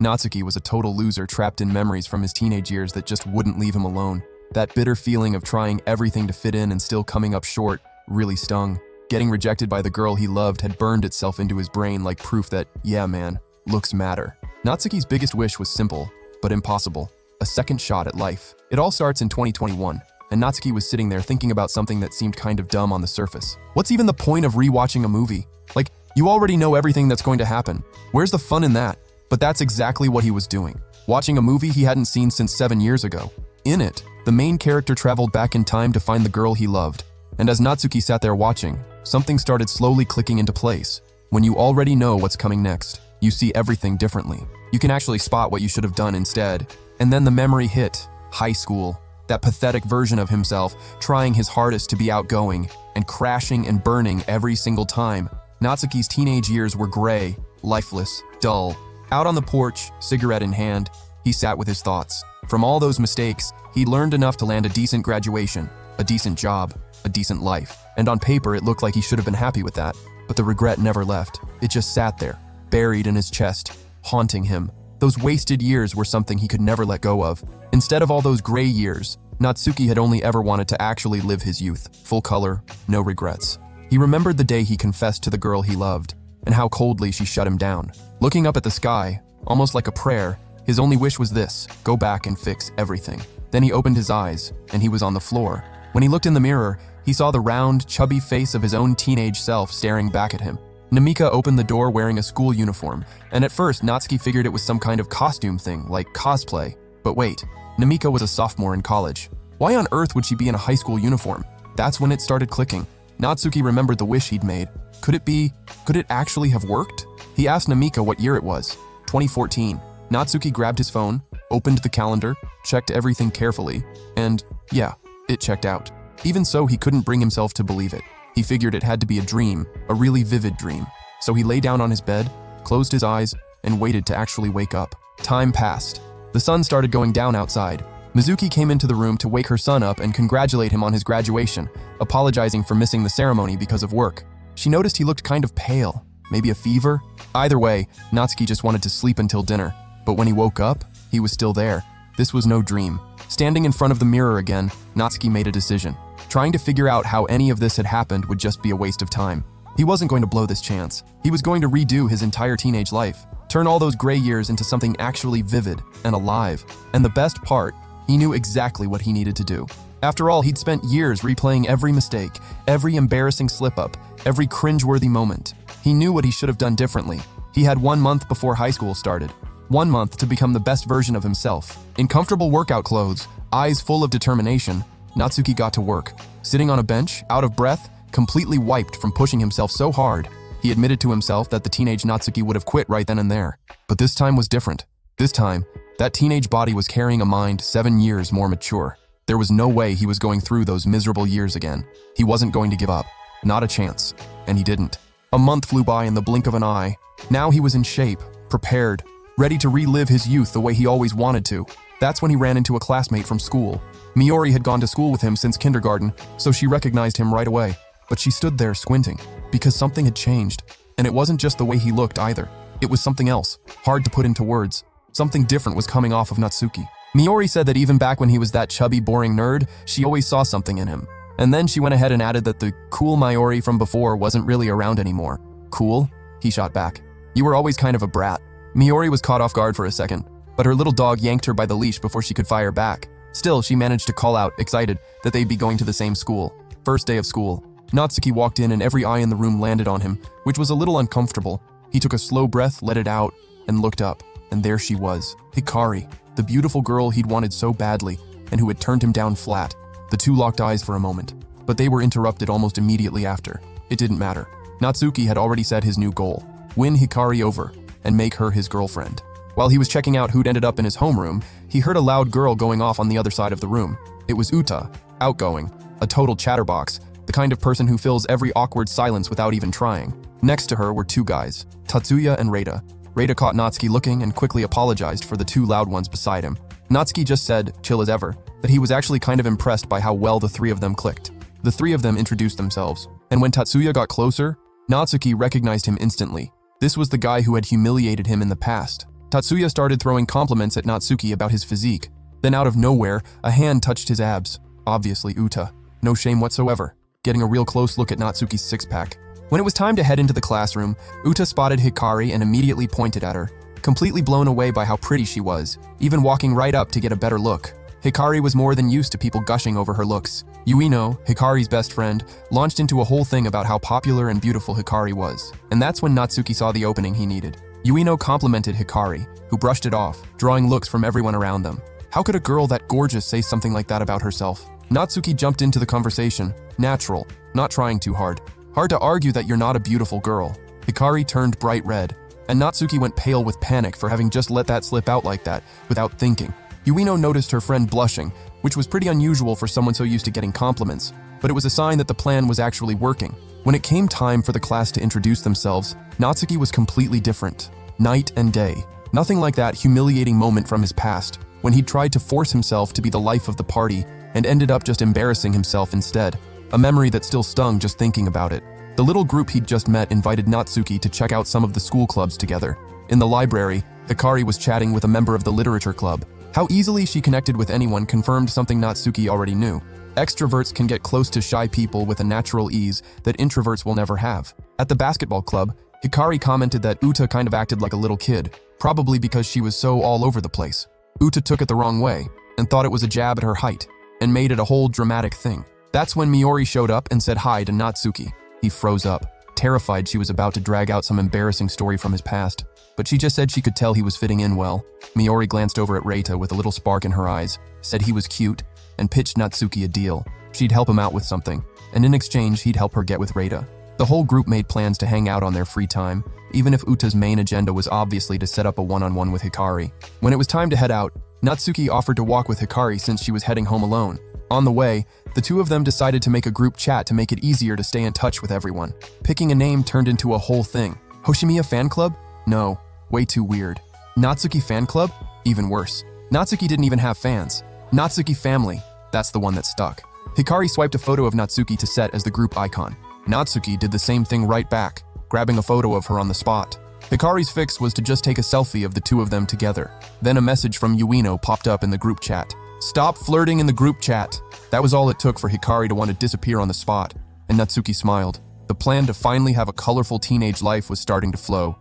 Natsuki was a total loser trapped in memories from his teenage years that just wouldn't leave him alone. That bitter feeling of trying everything to fit in and still coming up short really stung. Getting rejected by the girl he loved had burned itself into his brain like proof that, yeah man, looks matter. Natsuki's biggest wish was simple, but impossible. A second shot at life. It all starts in 2021, and Natsuki was sitting there thinking about something that seemed kind of dumb on the surface. What's even the point of rewatching a movie? Like, you already know everything that's going to happen. Where's the fun in that? But that's exactly what he was doing. Watching a movie he hadn't seen since 7 years ago. In it, the main character traveled back in time to find the girl he loved. And as Natsuki sat there watching, something started slowly clicking into place. When you already know what's coming next, you see everything differently. You can actually spot what you should have done instead. And then the memory hit. High school. That pathetic version of himself, trying his hardest to be outgoing, and crashing and burning every single time. Natsuki's teenage years were gray, lifeless, dull. Out on the porch, cigarette in hand, he sat with his thoughts. From all those mistakes, he learned enough to land a decent graduation, a decent job, a decent life. And on paper, it looked like he should have been happy with that. But the regret never left. It just sat there, buried in his chest, haunting him. Those wasted years were something he could never let go of. Instead of all those gray years, Natsuki had only ever wanted to actually live his youth, full color, no regrets. He remembered the day he confessed to the girl he loved, and how coldly she shut him down. Looking up at the sky, almost like a prayer, his only wish was this: go back and fix everything. Then he opened his eyes, and he was on the floor. When he looked in the mirror, he saw the round, chubby face of his own teenage self staring back at him. Namika opened the door wearing a school uniform, and at first Natsuki figured it was some kind of costume thing, like cosplay. But wait, Namika was a sophomore in college. Why on earth would she be in a high school uniform? That's when it started clicking. Natsuki remembered the wish he'd made. Could it actually have worked? He asked Namika what year it was. 2014. Natsuki grabbed his phone, opened the calendar, checked everything carefully, and yeah, it checked out. Even so, he couldn't bring himself to believe it. He figured it had to be a dream, a really vivid dream. So he lay down on his bed, closed his eyes, and waited to actually wake up. Time passed. The sun started going down outside. Mizuki came into the room to wake her son up and congratulate him on his graduation, apologizing for missing the ceremony because of work. She noticed he looked kind of pale. Maybe a fever? Either way, Natsuki just wanted to sleep until dinner. But when he woke up, he was still there. This was no dream. Standing in front of the mirror again, Natsuki made a decision. Trying to figure out how any of this had happened would just be a waste of time. He wasn't going to blow this chance. He was going to redo his entire teenage life, turn all those gray years into something actually vivid and alive. And the best part, he knew exactly what he needed to do. After all, he'd spent years replaying every mistake, every embarrassing slip-up, every cringeworthy moment. He knew what he should have done differently. He had 1 month before high school started. 1 month to become the best version of himself. In comfortable workout clothes, eyes full of determination, Natsuki got to work. Sitting on a bench, out of breath, completely wiped from pushing himself so hard, he admitted to himself that the teenage Natsuki would have quit right then and there. But this time was different. This time, that teenage body was carrying a mind 7 years more mature. There was no way he was going through those miserable years again. He wasn't going to give up. Not a chance. And he didn't. A month flew by in the blink of an eye. Now he was in shape, prepared, ready to relive his youth the way he always wanted to. That's when he ran into a classmate from school. Miori had gone to school with him since kindergarten, so she recognized him right away. But she stood there squinting, because something had changed. And it wasn't just the way he looked either. It was something else, hard to put into words. Something different was coming off of Natsuki. Miori said that even back when he was that chubby, boring nerd, she always saw something in him. And then she went ahead and added that the cool Miori from before wasn't really around anymore. Cool? He shot back. You were always kind of a brat. Miori was caught off guard for a second, but her little dog yanked her by the leash before she could fire back. Still, she managed to call out, excited, that they'd be going to the same school. First day of school. Natsuki walked in and every eye in the room landed on him, which was a little uncomfortable. He took a slow breath, let it out, and looked up. And there she was, Hikari, the beautiful girl he'd wanted so badly, and who had turned him down flat. The two locked eyes for a moment, but they were interrupted almost immediately after. It didn't matter. Natsuki had already set his new goal: win Hikari over, and make her his girlfriend. While he was checking out who'd ended up in his homeroom, he heard a loud girl going off on the other side of the room. It was Uta, outgoing, a total chatterbox, the kind of person who fills every awkward silence without even trying. Next to her were two guys, Tatsuya and Reita. Reita caught Natsuki looking and quickly apologized for the two loud ones beside him. Natsuki just said, chill as ever, that he was actually kind of impressed by how well the three of them clicked. The three of them introduced themselves, and when Tatsuya got closer, Natsuki recognized him instantly. This was the guy who had humiliated him in the past. Tatsuya started throwing compliments at Natsuki about his physique. Then out of nowhere, a hand touched his abs. Obviously Uta. No shame whatsoever, getting a real close look at Natsuki's six-pack. When it was time to head into the classroom, Uta spotted Hikari and immediately pointed at her, completely blown away by how pretty she was, even walking right up to get a better look. Hikari was more than used to people gushing over her looks. Yuino, Hikari's best friend, launched into a whole thing about how popular and beautiful Hikari was. And that's when Natsuki saw the opening he needed. Yuino complimented Hikari, who brushed it off, drawing looks from everyone around them. How could a girl that gorgeous say something like that about herself? Natsuki jumped into the conversation. Natural, not trying too hard. Hard to argue that you're not a beautiful girl. Hikari turned bright red, and Natsuki went pale with panic for having just let that slip out like that, without thinking. Yuino noticed her friend blushing, which was pretty unusual for someone so used to getting compliments, but it was a sign that the plan was actually working. When it came time for the class to introduce themselves, Natsuki was completely different. Night and day. Nothing like that humiliating moment from his past, when he tried to force himself to be the life of the party and ended up just embarrassing himself instead. A memory that still stung just thinking about it. The little group he'd just met invited Natsuki to check out some of the school clubs together. In the library, Hikari was chatting with a member of the literature club. How easily she connected with anyone confirmed something Natsuki already knew. Extroverts can get close to shy people with a natural ease that introverts will never have. At the basketball club, Hikari commented that Uta kind of acted like a little kid, probably because she was so all over the place. Uta took it the wrong way and thought it was a jab at her height and made it a whole dramatic thing. That's when Miori showed up and said hi to Natsuki. He froze up, terrified she was about to drag out some embarrassing story from his past. But she just said she could tell he was fitting in well. Miori glanced over at Reita with a little spark in her eyes, said he was cute, and pitched Natsuki a deal. She'd help him out with something, and in exchange he'd help her get with Reita. The whole group made plans to hang out on their free time, even if Uta's main agenda was obviously to set up a one-on-one with Hikari. When it was time to head out, Natsuki offered to walk with Hikari since she was heading home alone. On the way, the two of them decided to make a group chat to make it easier to stay in touch with everyone. Picking a name turned into a whole thing. Hoshimiya Fan Club? No, way too weird. Natsuki Fan Club? Even worse. Natsuki didn't even have fans. Natsuki Family, that's the one that stuck. Hikari swiped a photo of Natsuki to set as the group icon. Natsuki did the same thing right back, grabbing a photo of her on the spot. Hikari's fix was to just take a selfie of the two of them together. Then a message from Yuino popped up in the group chat. Stop flirting in the group chat. That was all it took for Hikari to want to disappear on the spot, and Natsuki smiled. The plan to finally have a colorful teenage life was starting to flow.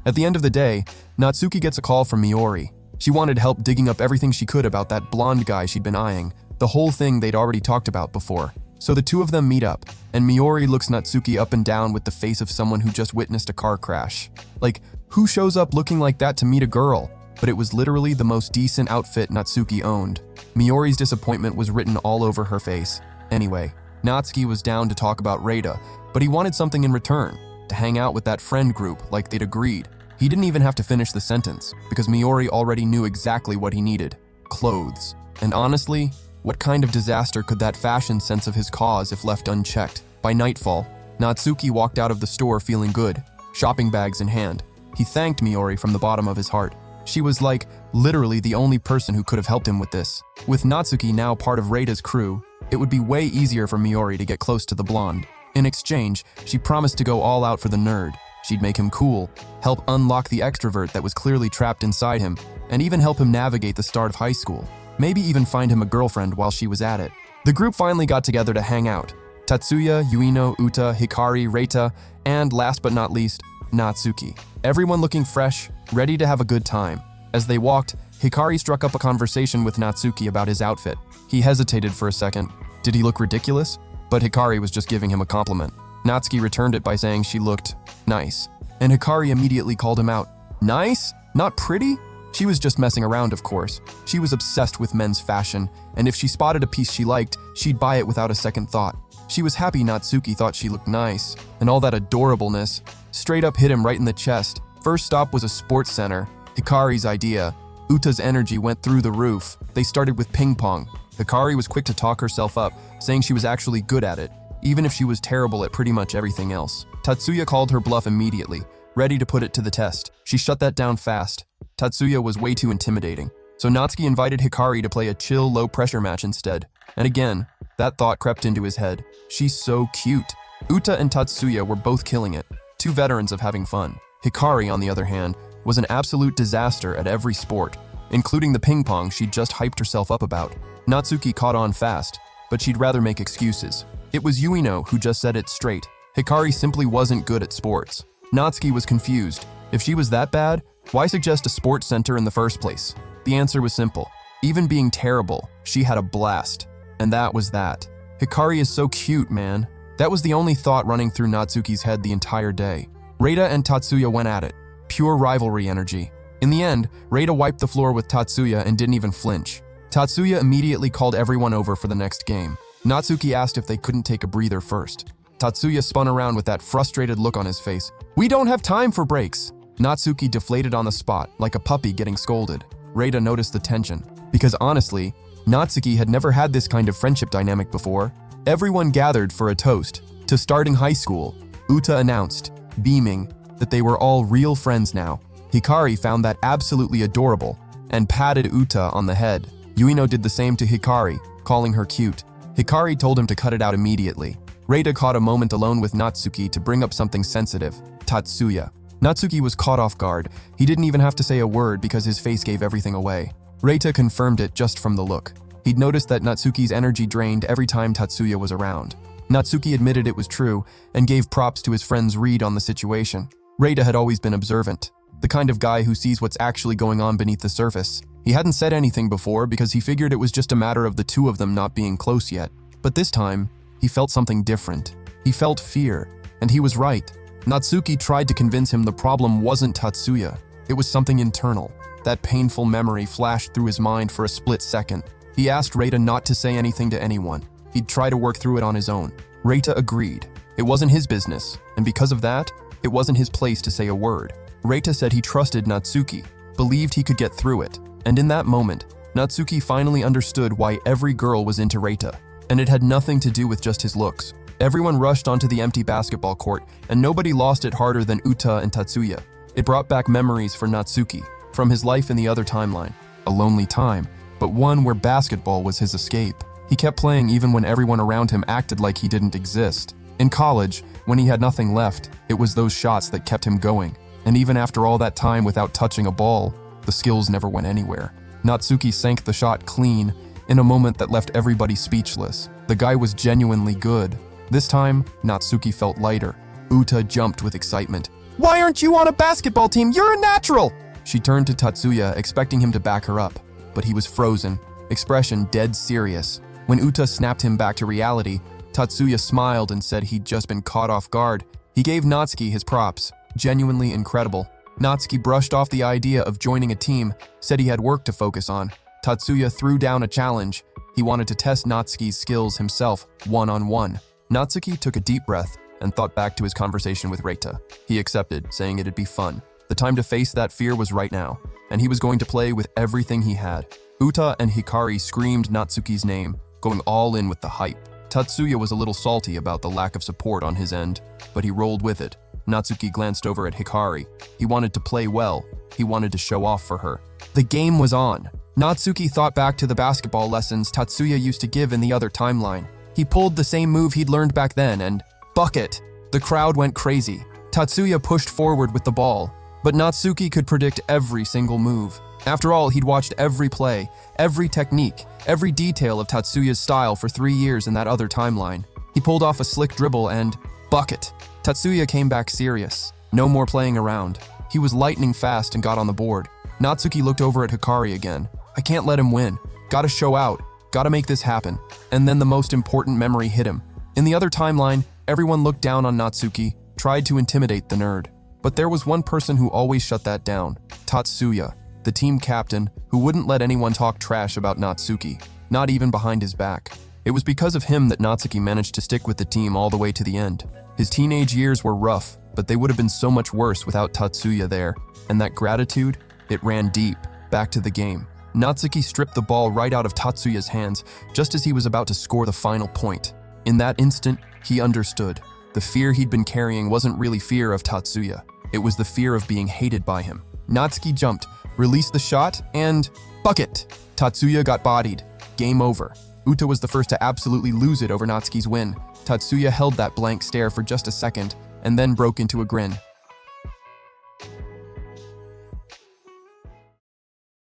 At the end of the day, Natsuki gets a call from Miori. She wanted help digging up everything she could about that blonde guy she'd been eyeing, the whole thing they'd already talked about before. So the two of them meet up, and Miori looks Natsuki up and down with the face of someone who just witnessed a car crash. Like, who shows up looking like that to meet a girl? But it was literally the most decent outfit Natsuki owned. Miori's disappointment was written all over her face. Anyway, Natsuki was down to talk about Reita, but he wanted something in return, to hang out with that friend group like they'd agreed. He didn't even have to finish the sentence, because Miori already knew exactly what he needed. Clothes. And honestly, what kind of disaster could that fashion sense of his cause if left unchecked? By nightfall, Natsuki walked out of the store feeling good, shopping bags in hand. He thanked Miori from the bottom of his heart. She was like, literally the only person who could have helped him with this. With Natsuki now part of Reita's crew, it would be way easier for Miori to get close to the blonde. In exchange, she promised to go all out for the nerd. She'd make him cool, help unlock the extrovert that was clearly trapped inside him, and even help him navigate the start of high school. Maybe even find him a girlfriend while she was at it. The group finally got together to hang out. Tatsuya, Yuino, Uta, Hikari, Reita, and last but not least, Natsuki. Everyone looking fresh, ready to have a good time. As they walked, Hikari struck up a conversation with Natsuki about his outfit. He hesitated for a second. Did he look ridiculous? But Hikari was just giving him a compliment. Natsuki returned it by saying she looked nice. And Hikari immediately called him out. Nice? Not pretty? She was just messing around, of course. She was obsessed with men's fashion, and if she spotted a piece she liked, she'd buy it without a second thought. She was happy Natsuki thought she looked nice, and all that adorableness straight up hit him right in the chest. First stop was a sports center. Hikari's idea. Uta's energy went through the roof. They started with ping pong. Hikari was quick to talk herself up, saying she was actually good at it, even if she was terrible at pretty much everything else. Tatsuya called her bluff immediately, ready to put it to the test. She shut that down fast. Tatsuya was way too intimidating, so Natsuki invited Hikari to play a chill, low-pressure match instead. And again, that thought crept into his head. She's so cute. Uta and Tatsuya were both killing it, two veterans of having fun. Hikari, on the other hand, was an absolute disaster at every sport, including the ping pong she'd just hyped herself up about. Natsuki caught on fast, but she'd rather make excuses. It was Yuino who just said it straight. Hikari simply wasn't good at sports. Natsuki was confused. If she was that bad, why suggest a sports center in the first place? The answer was simple. Even being terrible, she had a blast. And that was that. Hikari is so cute, man. That was the only thought running through Natsuki's head the entire day. Reita and Tatsuya went at it. Pure rivalry energy. In the end, Reita wiped the floor with Tatsuya and didn't even flinch. Tatsuya immediately called everyone over for the next game. Natsuki asked if they couldn't take a breather first. Tatsuya spun around with that frustrated look on his face. "We don't have time for breaks." Natsuki deflated on the spot, like a puppy getting scolded. Reita noticed the tension. Because honestly, Natsuki had never had this kind of friendship dynamic before. Everyone gathered for a toast to starting high school. Uta announced, beaming, that they were all real friends now. Hikari found that absolutely adorable and patted Uta on the head. Yuino did the same to Hikari, calling her cute. Hikari told him to cut it out immediately. Reita caught a moment alone with Natsuki to bring up something sensitive, Tatsuya. Natsuki was caught off guard. He didn't even have to say a word because his face gave everything away. Reita confirmed it just from the look. He'd noticed that Natsuki's energy drained every time Tatsuya was around. Natsuki admitted it was true and gave props to his friend's read on the situation. Reita had always been observant, the kind of guy who sees what's actually going on beneath the surface. He hadn't said anything before because he figured it was just a matter of the two of them not being close yet. But this time, he felt something different. He felt fear, and he was right. Natsuki tried to convince him the problem wasn't Tatsuya. It was something internal. That painful memory flashed through his mind for a split second. He asked Reita not to say anything to anyone. He'd try to work through it on his own. Reita agreed. It wasn't his business, and because of that, it wasn't his place to say a word. Reita said he trusted Natsuki, believed he could get through it, and in that moment, Natsuki finally understood why every girl was into Reita, and it had nothing to do with just his looks. Everyone rushed onto the empty basketball court, and nobody lost it harder than Uta and Tatsuya. It brought back memories for Natsuki, from his life in the other timeline. A lonely time, but one where basketball was his escape. He kept playing even when everyone around him acted like he didn't exist. In college, when he had nothing left, it was those shots that kept him going. And even after all that time without touching a ball, the skills never went anywhere. Natsuki sank the shot clean, in a moment that left everybody speechless. The guy was genuinely good. This time, Natsuki felt lighter. Uta jumped with excitement. "Why aren't you on a basketball team? You're a natural!" She turned to Tatsuya, expecting him to back her up, but he was frozen, expression dead serious. When Uta snapped him back to reality, Tatsuya smiled and said he'd just been caught off guard. He gave Natsuki his props, genuinely incredible. Natsuki brushed off the idea of joining a team, said he had work to focus on. Tatsuya threw down a challenge. He wanted to test Natsuki's skills himself, one-on-one. Natsuki took a deep breath and thought back to his conversation with Reita. He accepted, saying it'd be fun. The time to face that fear was right now, and he was going to play with everything he had. Uta and Hikari screamed Natsuki's name, going all in with the hype. Tatsuya was a little salty about the lack of support on his end, but he rolled with it. Natsuki glanced over at Hikari. He wanted to play well. He wanted to show off for her. The game was on. Natsuki thought back to the basketball lessons Tatsuya used to give in the other timeline. He pulled the same move he'd learned back then and bucket. The crowd went crazy. Tatsuya pushed forward with the ball, but Natsuki could predict every single move. After all, he'd watched every play, every technique, every detail of Tatsuya's style for 3 years in that other timeline. He pulled off a slick dribble and bucket. Tatsuya came back serious. No more playing around. He was lightning fast and got on the board. Natsuki looked over at Hikari again. I can't let him win. Gotta show out. Gotta make this happen. And then the most important memory hit him. In the other timeline, everyone looked down on Natsuki, tried to intimidate the nerd. But there was one person who always shut that down. Tatsuya, the team captain, who wouldn't let anyone talk trash about Natsuki, not even behind his back. It was because of him that Natsuki managed to stick with the team all the way to the end. His teenage years were rough, but they would have been so much worse without Tatsuya there. And that gratitude, it ran deep, back to the game. Natsuki stripped the ball right out of Tatsuya's hands, just as he was about to score the final point. In that instant, he understood. The fear he'd been carrying wasn't really fear of Tatsuya. It was the fear of being hated by him. Natsuki jumped, released the shot, and bucket! Tatsuya got bodied. Game over. Uta was the first to absolutely lose it over Natsuki's win. Tatsuya held that blank stare for just a second, and then broke into a grin.